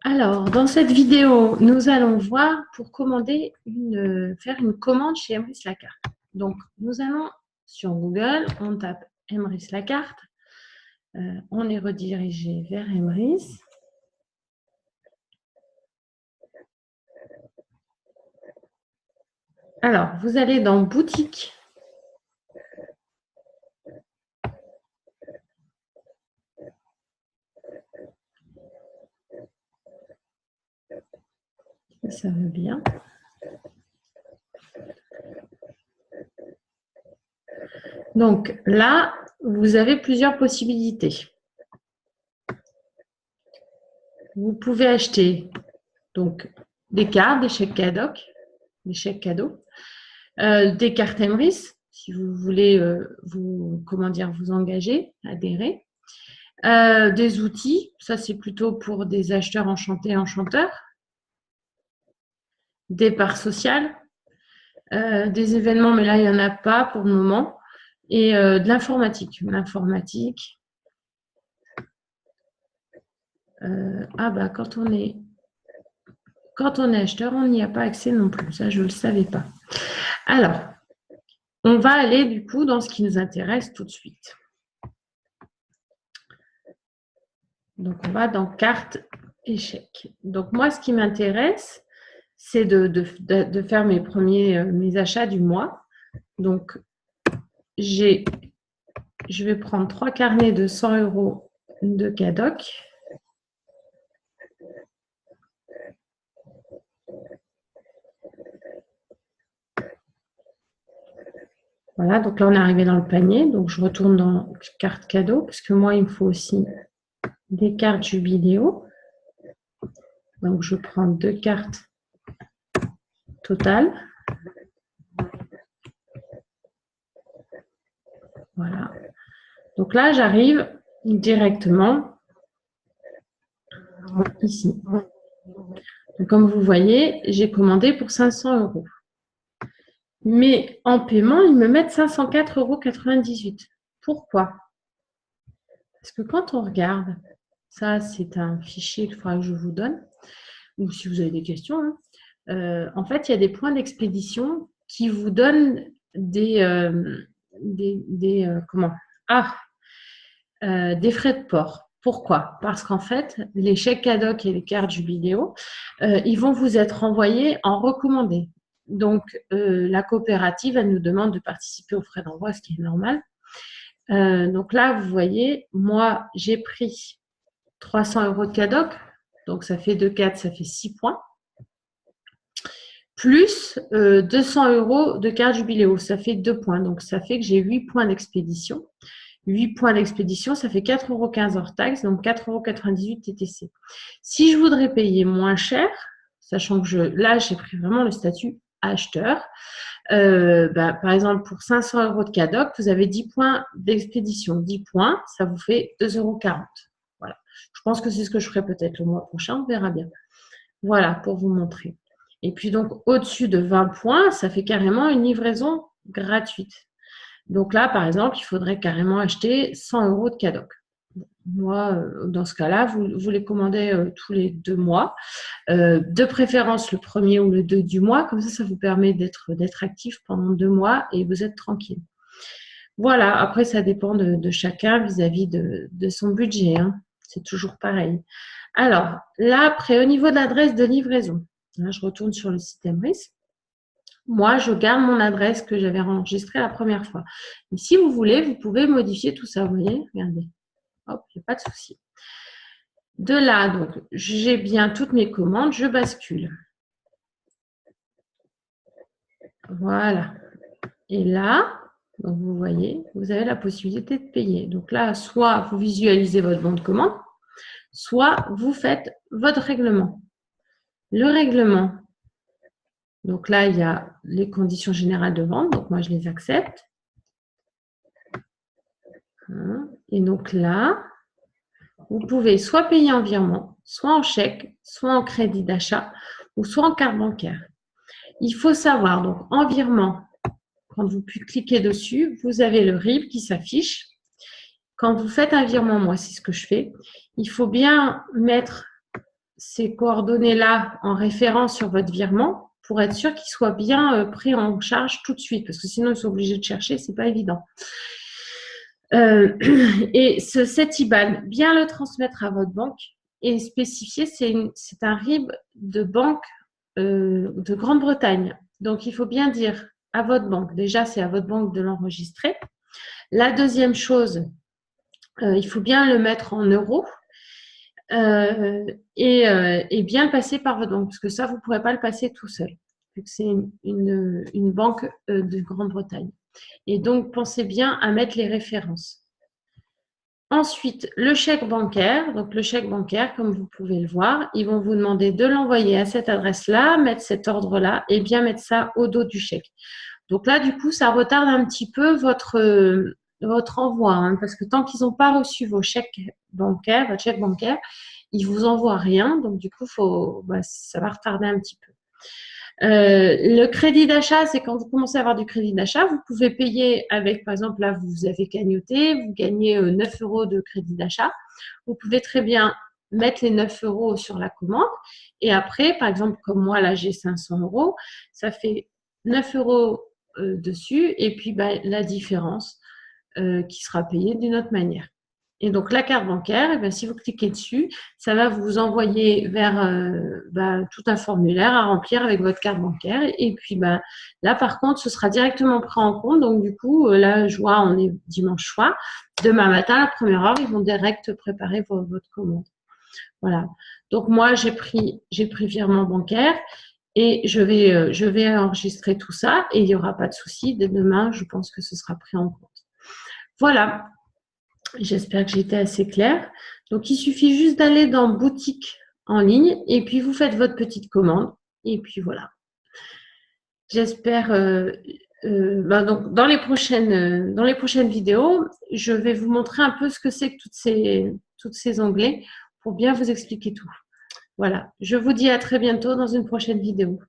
Alors, dans cette vidéo, nous allons voir pour faire une commande chez Emrys Lacarte. Donc, nous allons sur Google, on tape Emrys Lacarte, on est redirigé vers Emrys. Alors, vous allez dans boutique. Ça va bien. Donc là, vous avez plusieurs possibilités. Vous pouvez acheter donc des cartes, des chèques cadeaux, des cartes Emrys, si vous voulez vous engager, adhérer. Des outils, ça c'est plutôt pour des acheteurs enchantés, enchanteurs. Des parts sociales, des événements, mais là il n'y en a pas pour le moment. Et de l'informatique. L'informatique, quand on est acheteur, on n'y a pas accès non plus. Ça, je ne le savais pas. Alors, on va aller du coup dans ce qui nous intéresse tout de suite. Donc, on va dans carte échec. Donc, moi, ce qui m'intéresse, c'est de faire mes achats du mois. Donc, je vais prendre 3 carnets de 100 € de Cadoc. Voilà, donc là, on est arrivé dans le panier. Donc, je retourne dans carte cadeau parce que moi, il me faut aussi des cartes Jubiléo. Donc, je prends 2 cartes totales. Voilà. Donc là, j'arrive directement ici. Donc, comme vous voyez, j'ai commandé pour 500 €. Mais en paiement, ils me mettent 504,98 €. Pourquoi? Parce que quand on regarde, ça c'est un fichier qu'il faudra que je vous donne, ou si vous avez des questions, en fait, il y a des points d'expédition qui vous donnent des frais de port. Pourquoi? Parce qu'en fait, les chèques Cadoc et les cartes Jubiléo, ils vont vous être envoyés en recommandé. Donc, la coopérative, elle nous demande de participer aux frais d'envoi, ce qui est normal. Donc là, vous voyez, moi, j'ai pris 300 € de Cadoc, donc ça fait 2, 4, ça fait 6 points, plus 200 € de carte Jubiléo, ça fait 2 points, donc ça fait que j'ai 8 points d'expédition. 8 points d'expédition, ça fait 4,15 € hors taxe, donc 4,98 € TTC. Si je voudrais payer moins cher, sachant que là, j'ai pris vraiment le statut acheteur, par exemple, pour 500 € de Cadoc, vous avez 10 points d'expédition. 10 points, ça vous fait 2,40 €. Voilà. Je pense que c'est ce que je ferai peut-être le mois prochain, on verra bien. Voilà, pour vous montrer. Et puis donc, au-dessus de 20 points, ça fait carrément une livraison gratuite. Donc là, par exemple, il faudrait carrément acheter 100 € de Cadoc. Moi, dans ce cas-là, vous les commandez tous les 2 mois. De préférence le 1er ou le 2 du mois. Comme ça vous permet d'être actif pendant 2 mois et vous êtes tranquille. Voilà, après, ça dépend de chacun vis-à-vis de son budget. Hein. C'est toujours pareil. Alors, là, après, au niveau de l'adresse de livraison, là, je retourne sur le site Emrys. Moi, je garde mon adresse que j'avais enregistrée la première fois. Et si vous voulez, vous pouvez modifier tout ça. Vous voyez, regardez. Hop, il n'y a pas de souci. De là, donc, j'ai bien toutes mes commandes. Je bascule. Voilà. Et là, donc vous voyez, vous avez la possibilité de payer. Donc là, soit vous visualisez votre bon de commande, soit vous faites votre règlement. Le règlement, donc là, il y a les conditions générales de vente. Donc moi, je les accepte. Et donc là, vous pouvez soit payer en virement, soit en chèque, soit en crédit d'achat ou soit en carte bancaire. Il faut savoir, donc en virement, quand vous cliquez dessus, vous avez le RIB qui s'affiche. Quand vous faites un virement, moi, c'est ce que je fais, il faut bien mettre ces coordonnées-là en référence sur votre virement pour être sûr qu'ils soient bien pris en charge tout de suite, parce que sinon ils sont obligés de chercher, c'est pas évident. Et cet IBAN, bien le transmettre à votre banque et spécifier, c'est un RIB de banque de Grande-Bretagne. Donc, il faut bien dire à votre banque, déjà, c'est à votre banque de l'enregistrer. La deuxième chose, il faut bien le mettre en euros et bien le passer par votre banque, parce que ça, vous ne pourrez pas le passer tout seul, vu que c'est une banque de Grande-Bretagne. Et donc, pensez bien à mettre les références. Ensuite, le chèque bancaire. Donc, le chèque bancaire, comme vous pouvez le voir, ils vont vous demander de l'envoyer à cette adresse-là, mettre cet ordre-là et bien mettre ça au dos du chèque. Donc là, du coup, ça retarde un petit peu votre envoi, hein, parce que tant qu'ils n'ont pas reçu vos chèques bancaires, votre chèque bancaire, ils ne vous envoient rien. Donc, du coup, ça va retarder un petit peu. Le crédit d'achat, c'est quand vous commencez à avoir du crédit d'achat, vous pouvez payer avec, par exemple, là, vous avez cagnoté, vous gagnez 9 € de crédit d'achat. Vous pouvez très bien mettre les 9 € sur la commande. Et après, par exemple, comme moi, là, j'ai 500 €, ça fait 9 € dessus et puis la différence qui sera payée d'une autre manière. Et donc, la carte bancaire, si vous cliquez dessus, ça va vous envoyer vers tout un formulaire à remplir avec votre carte bancaire. Et puis, là, par contre, ce sera directement pris en compte. Donc, du coup, là, on est dimanche soir. Demain matin, à la première heure, ils vont direct préparer votre commande. Voilà. Donc, moi, j'ai pris virement bancaire et je vais enregistrer tout ça et il n'y aura pas de souci. Dès demain, je pense que ce sera pris en compte. Voilà. J'espère que j'ai été assez claire. Donc, il suffit juste d'aller dans boutique en ligne et puis vous faites votre petite commande. Et puis voilà. J'espère. Donc, dans les prochaines vidéos, je vais vous montrer un peu ce que c'est que toutes ces onglets pour bien vous expliquer tout. Voilà. Je vous dis à très bientôt dans une prochaine vidéo.